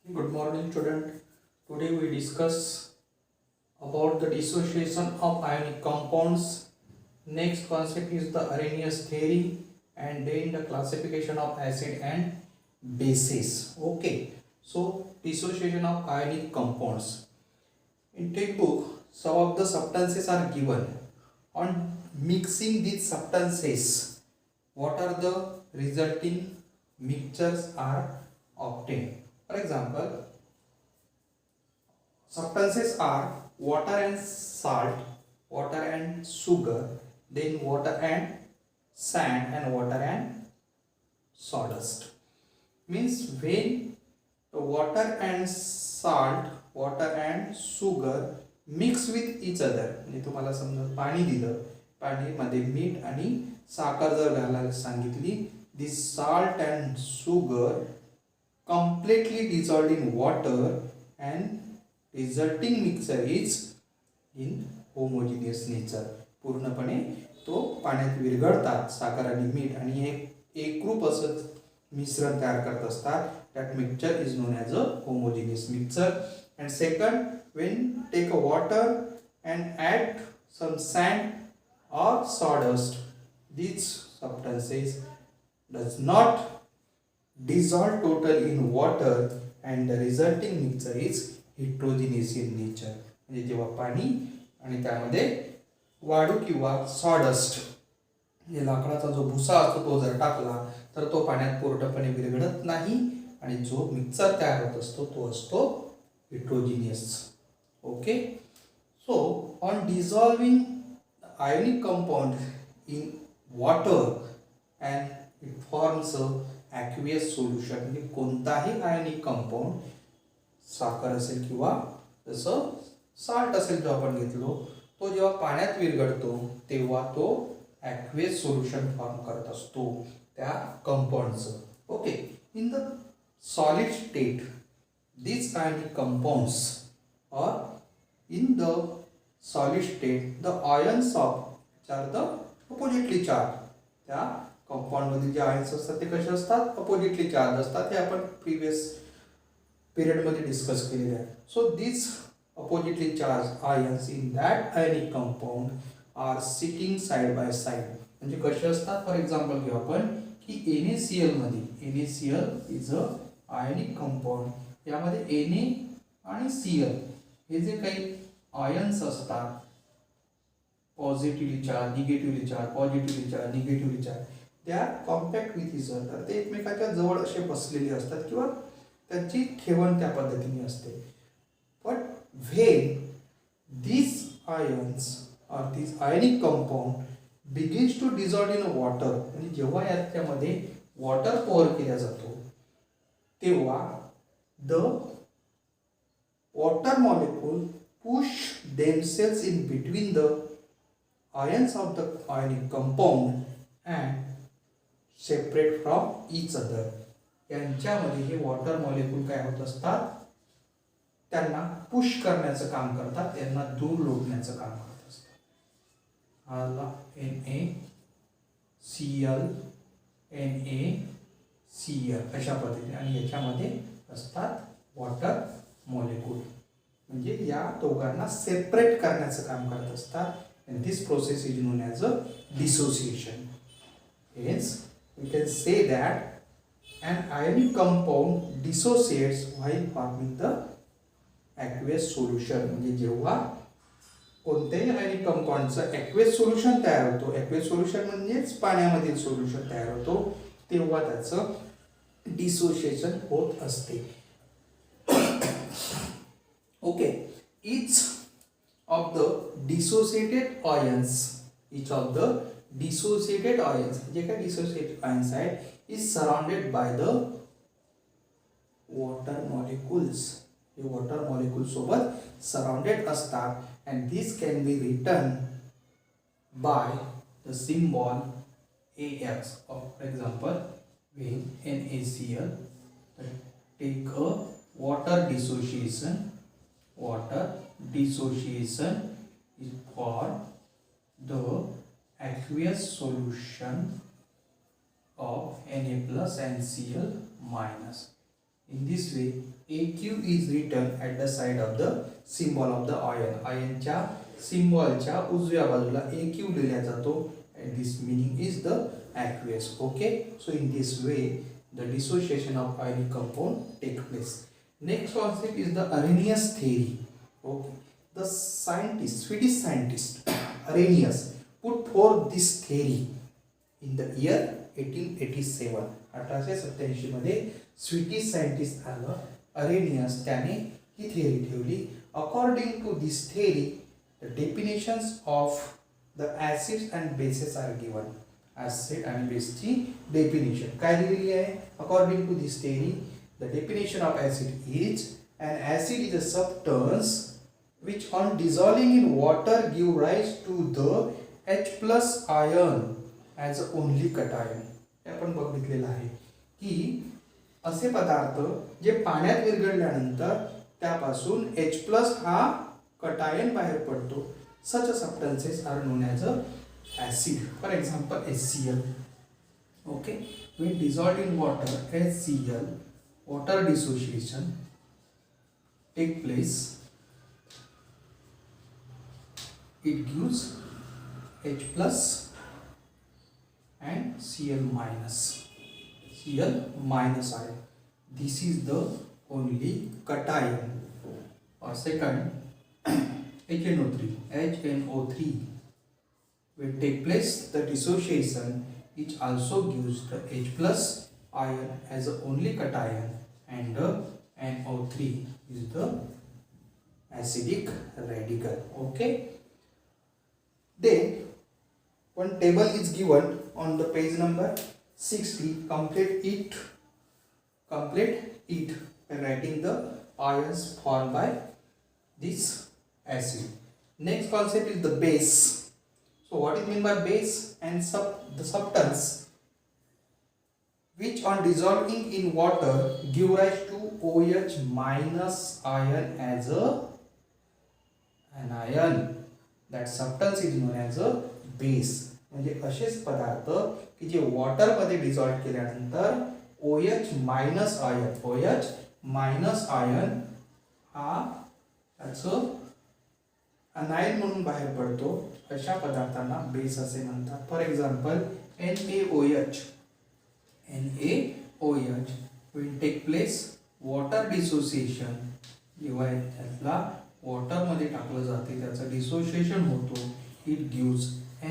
Good morning, student. Today we discuss about the dissociation of ionic compounds. Next concept is the Arrhenius theory, and then the classification of acid and bases. Okay, so dissociation of ionic compounds. In textbook, some of the substances are given. On mixing these substances, what are the resulting mixtures are obtained. For example, substances are water and salt, water and sugar, then water and sand, and water and sawdust. Means when the water and salt, water and sugar mix with each other, म्हणजे तुम्हाला समजा पाणी दिलं, पाणीमध्ये मीठ आणि साखर जर घालायला सांगितली, this salt and sugar completely dissolved in water and resulting mixture is in homogeneous nature. पूर्णपणे तो पाण्यात विरघळतात साखर आणि मीठ आणि एक एकरूप असं मिश्रण तयार करत असतात. That mixture is known as a homogeneous mixture. And second, when take a water and add some sand or sawdust, these substances does not dissolve totally in water and the resulting mixture is heterogeneous in nature. म्हणजे जेव्हा पाणी आणि त्यामध्ये वाळू किंवा sawdust हे लाकडाचा जो भुसा असतो तो जर टाकला तर तो पाण्यात पूर्णपणे विरघळत नाही आणि जो मिक्सर तयार होत असतो तो असतो heterogeneous. Okay, so on dissolving ionic compound in water and it forms a aqueous solution. म्हणजे कोणताही आयनिक कंपाऊंड, साखर असेल किंवा जसं साल्ट असेल जो आपण घेतलो, तो जेव्हा पाण्यात विरघळतो तेव्हा तो aqueous सोल्युशन फॉर्म करत असतो त्या कंपाऊंडचं. Okay, in the solid state these ionic compounds or in the solid state the ions of which are the oppositely charged, त्या कंपाऊंड मध्ये जे आयन्स असतात ते कसे असतात, अपोजिटली चार्ज असतात. हे आपण प्रीवियस पिरियड मध्ये डिस्कस केलेले आहे. So this oppositely charge ions in that ionic compound are sitting side by side. म्हणजे कसे असतात, फॉर एक्झाम्पल घेऊ आपण की NaCl मध्ये NaCl is a ionic compound. यामध्ये Na आणि Cl हे जे काही आयन्स असतात, positively charge, negatively charge, positively charge, negatively charge, they are compact with each other. ते एकमेकाच्या जवळ असे बसलेले असतात किंवा त्यांची ठेवण त्या पद्धतीने असते. But when these ions or these ionic compound begins to dissolve in water, म्हणजे जेव्हा याच्यामध्ये वॉटर पॉवर केला जातो तेव्हा the water molecule push themselves in between the ions of the ionic compound and separate from each other. यांच्यामध्ये हे water molecule काय होत असतात, त्यांना पुश करण्याचं काम करतात, त्यांना दूर लोटण्याचं काम करत असतात. हाला NaCl NaCl अशा पद्धतीने आणि याच्यामध्ये असतात वॉटर मॉलिक्यूल. म्हणजे या दोघांना सेपरेट करण्याचं काम करत असतात. and this process is known as a dissociation. Hence we can say that an ionic compound dissociates while forming the aqueous solution. म्हणजे जेव्हा कोणत्याही आयनिक कंपाऊंडचं aqueous सोल्युशन तयार होतो, aqueous सोल्युशन म्हणजेच पाण्यामधील सोल्युशन तयार होतो, तेव्हा त्याचं डिसोसिएशन होत असते. Okay, each of the dissociated ions जे काय dissociated ions आहेत is surrounded by the water molecules. हे वॉटर मॉलिक्यूल सोबत सराउंडेड असतात and this can be written by the symbol AX. For example, when NaCl take a water dissociation is for the aqueous solution of Na plus and Cl minus. In this way, AQ is written at the side of the symbol of the ion. Ionच्या symbolच्या उजव्या बाजूला AQ लिहिला जातो, and this meaning is the aqueous. Okay, so in this way the dissociation of ionic compound take place. Next concept is the Arrhenius theory. Okay, the scientist, Swedish scientist Arrhenius put forth this theory in the year 1887. 1887 मध्ये Swedish scientist आलं Arrhenius, त्याने ही theory ठेवली. According to this theory the definitions of the acids and bases are given. Acid आणि बेसची definition काय दिलेली आहे? According to this theory the definition of acid is an acid is a substance which on dissolving in water give rise to the H plus ion as a only cation. आपण बघितलेलं आहे की असे पदार्थ जे पाण्यात विरघळल्यानंतर त्यापासून H प्लस हा कटायन बाहेर पडतो. such a substances are known as a acid. For example, HCl. Okay, when dissolved in water, HCl, water dissociation take place. It gives H plus and Cl minus. Cl minus ion. This is the only cation. Or second, HNO3. HNO3 will take place the dissociation, which also gives the H plus ion as the only cation, and the NO3 is the acidic radical. Okay. Then one table is given on the page number 60. Complete it by writing the ions formed by this acid. Next concept is the base. So what is meant by base? And the substance which on dissolving in water give rise to OH minus ion as an ion. That substance is known as a base. म्हणजे असेच पदार्थ की जे water मध्ये dissolve केल्यानंतर OH minus ion हा त्याचं अनायन म्हणून बाहेर पडतो, अशा पदार्थांना बेस असे म्हणतात. For example NaOH will take place water dissociation. जेव्हा त्याला वॉटर मध्ये टाकलं जाते त्याचं डिसोसिएशन होतो. It gives Na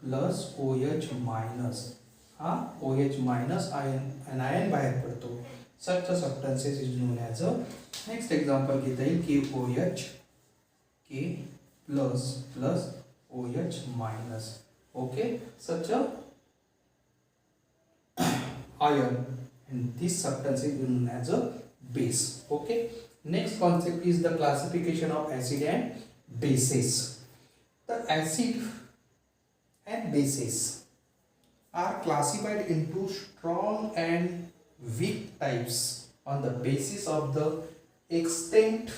plus OH minus, हा OH मायनस आयन बाहेर पडतो. such a substances is known as a. Next example घेता येईल KOH, K plus OH minus. Okay, such a ion, and this substance is known as a base. Okay, next concept is the classification of acid and bases. The acid and bases are classified into strong and weak types on the basis of the extent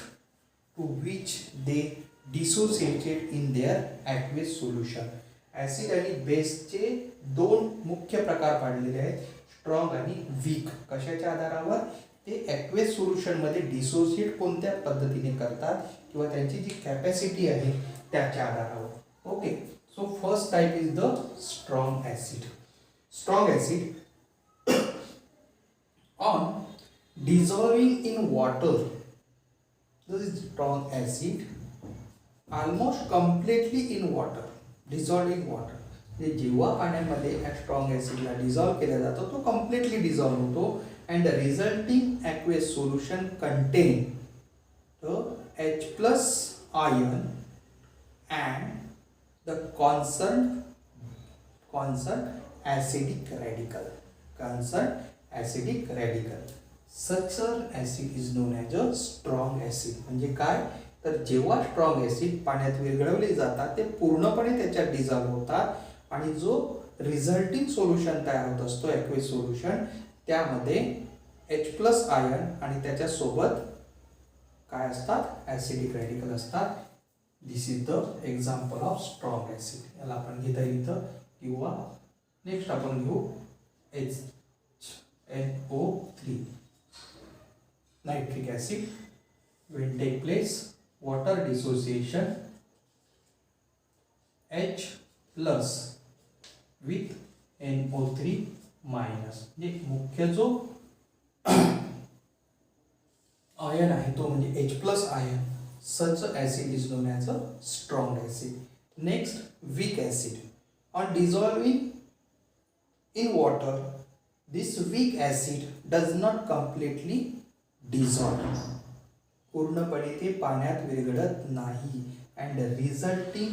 to which they dissociated in their aqueous solution. Acid आणि बेसचे दोन मुख्य प्रकार पाडलेले आहेत, strong आणि weak. कशाच्या आधारावर? ते ॲक्वेस सोल्युशन मध्ये डिसोसिएट कोणत्या पद्धतीने करतात किंवा त्यांची जी कॅपॅसिटी आहे त्याच्या आधारावर. Okay, so first type is the strong acid. Strong acid on dissolving in water, this is strong acid, almost completely in water, dissolving water. जेव्हा पाण्यामध्ये स्ट्रॉंग ॲसिडला डिझॉल्व केला जातो तो कम्प्लिटली डिझॉल्व होतो, and the resulting aqueous solution content the H plus ion and the concern acidic radical. Such an acid is known as a strong acid. म्हणजे काय? तर जेव्हा स्ट्रॉंग ॲसिड पाण्यात विरघळवले जातात ते पूर्णपणे त्याच्यात डिझॉल्व होतात आणि जो रिझल्टिंग सोल्युशन तयार होत असतो ॲक्वेस सोल्युशन, त्यामध्ये H प्लस आयन आणि त्याच्यासोबत काय असतात? ॲसिडिक रॅडिकल असतात. This is the example of strong acid. याला आपण घेता येईल इथं, किंवा नेक्स्ट आपण घेऊ NO3. Nitric acid. When take place, water dissociation, H plus with NO3 minus. जे मुख्य जो आयन आहे तो म्हणजे H plus ion. Such acid is known as a strong acid. Next, weak acid. On dissolving in water, this weak acid does not completely dissolve. पूर्णपणे ते पाण्यात विरघळत नाही. And the resulting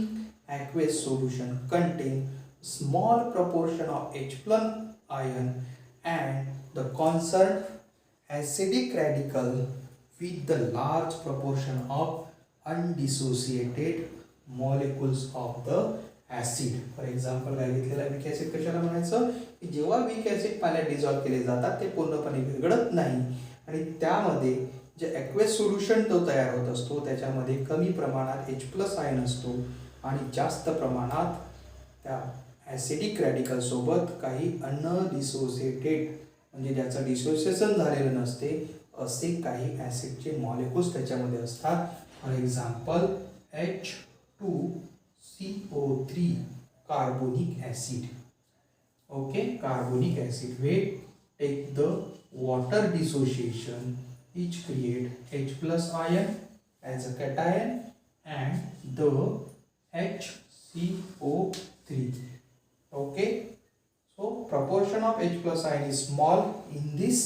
aqueous solution contain small proportion of H plus ion and the concerned acidic radical with the large proportion of undissociated molecules of the acid. For example, काय घेतलेला weak acid कशाला म्हणायचं की जेव्हा weak acid पाण्यात dissolve केले जातात ते पूर्णपणे विरघळत नाही आणि त्यामध्ये जे ॲक्वेस सोल्युशन तो तयार होत असतो त्याच्यामध्ये कमी प्रमाणात H प्लस आयन असतो आणि जास्त प्रमाणात त्या ॲसिडिक रॅडिकल सोबत काही अनडिसोसिएटेड म्हणजे ज्याचं डिसोसिएशन झालेलं नसते असे काही ॲसिडचे मॉलिक्युल्स त्याच्यामध्ये असतात. For example H2CO3 carbonic acid. Okay, carbonic acid we take the water dissociation, each create H plus ion as a cation and the HCO3. Okay, so proportion of H plus ion is small in this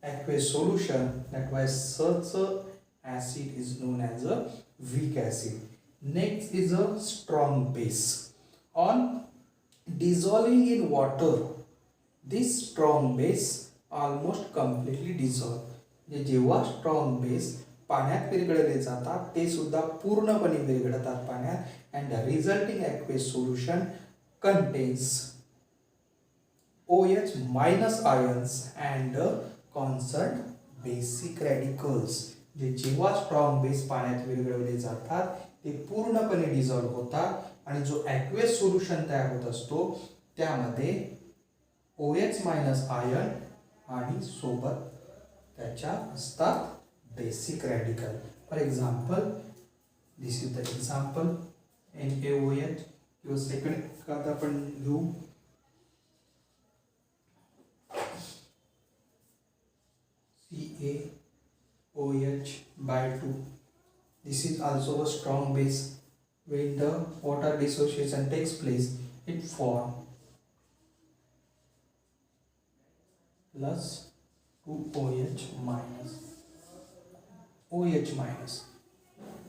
aqueous solution, that why such a acid is known as a weak acid. Next is a strong base. On dissolving in water, this strong base almost completely dissolve. जेव्हा strong base पाण्यात विरघळले जातात ते सुद्धा पूर्णपणे विरघळतात पाण्यात and the resulting aqueous solution contains OH minus ions and concern basic radicals. जे जेव्हा स्ट्रॉंग बेस पाण्यात विरघळले जातात ते पूर्णपणे डिझॉल्व होतात आणि जो ॲक्वेस सोल्युशन तयार होत असतो त्यामध्ये OH मायनस आयन आणि सोबत त्याच्या असतात basic radical. For example, this is the example NaOH किंवा सेकंड आता आपण घेऊ CaOH/2. This is also a strong base. When the water dissociation takes place, it forms plus 2OH minus OH minus.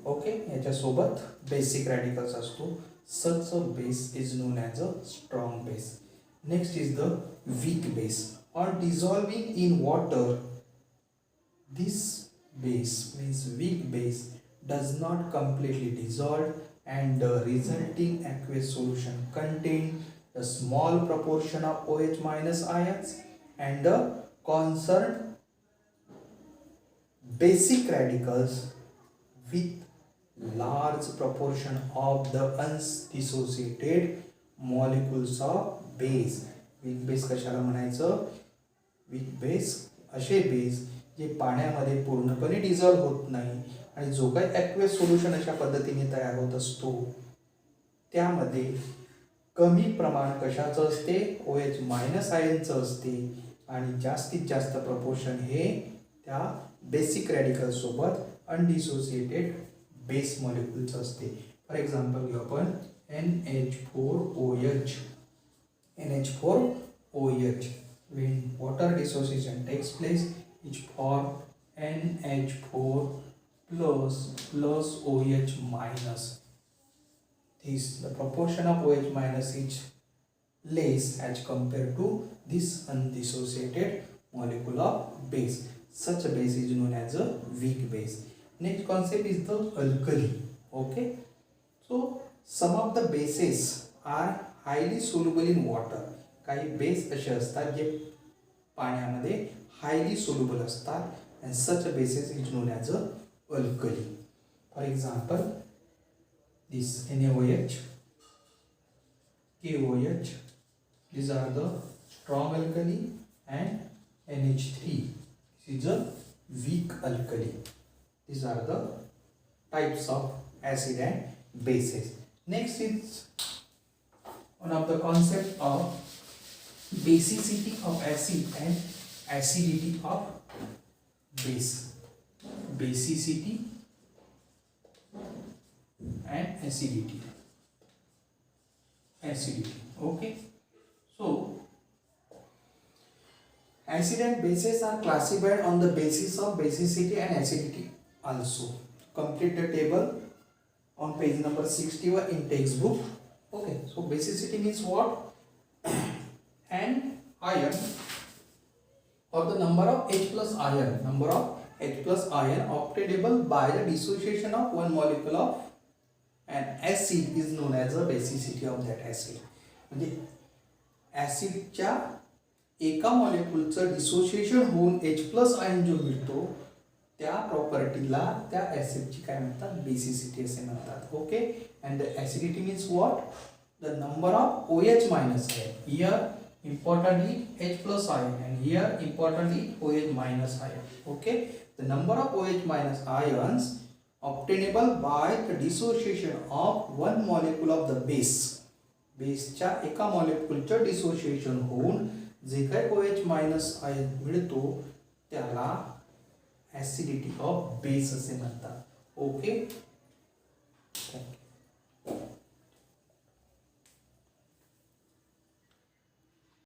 Okay, याच्यासोबत basic radicals असतो. such a base is known as a strong base. Next is the weak base. On dissolving in water, this base means weak base does not completely dissolve and the resulting aqueous solution contain a small proportion of OH minus ions and the concerned basic radicals with large proportion of the undissociated molecules of base. weak base कशाला म्हणायचं? weak base असे base जे पाण्यामध्ये पूर्णपणे dissolve होत नाही आणि जो काही ॲक्वेस सोल्युशन अशा पद्धतीने तयार होत असतो त्यामध्ये कमी प्रमाण कशाचं असते? OH मायनस आयनचं असते आणि जास्तीत जास्त प्रपोर्शन हे त्या बेसिक रॅडिकल सोबत अनडिसोसिएटेड बेस मॉलिक्युल्स असते. फॉर एक्झाम्पल घेऊ आपण NH4OH. NH4OH. When water dissociation takes place, it forms NH4 plus OH minus. This the proportion of OH minus is less as compared to this undissociated molecule of base. Such a base is known as a weak base. Next concept is the alkali. Okay, so some of the bases are highly soluble in water. काही base असे असतात जे पाण्यामध्ये highly soluble असतात and such a basis is known as a alkali. For example, this NaOH, KOH, these are the strong alkali and NH3. This is a weak alkali. These are the types of acid and bases. Next is one of the concept of basicity of acid and acidity of base. Basicity and acidity. Okay. So acid and bases are classified on the basis of basicity and acidity also. Complete the table on page number 61 in textbook. Okay, so basicity means what? An ion or the number of H plus ion obtainable by the dissociation of one molecule of an acid is known as the basicity of that acid. म्हणजे ॲसिडच्या एका मॉलिक्यूलचं dissociation होऊन H plus ion जो मिळतो त्या प्रॉपर्टीला त्या ॲसिडची काय म्हणतात? Basicity असे म्हणतात. Okay. And the acidity means what? The number of OH minus ion. Here importantly H plus ion and here importantly OH minus ion. Okay, the number of OH minus ions obtainable by the dissociation of one molecule of the base. बेसच्या एका मॉलिक्यूलचं dissociation होऊन जे काही OH minus ion मिळतो त्याला acidity of base असे म्हणतात. Okay.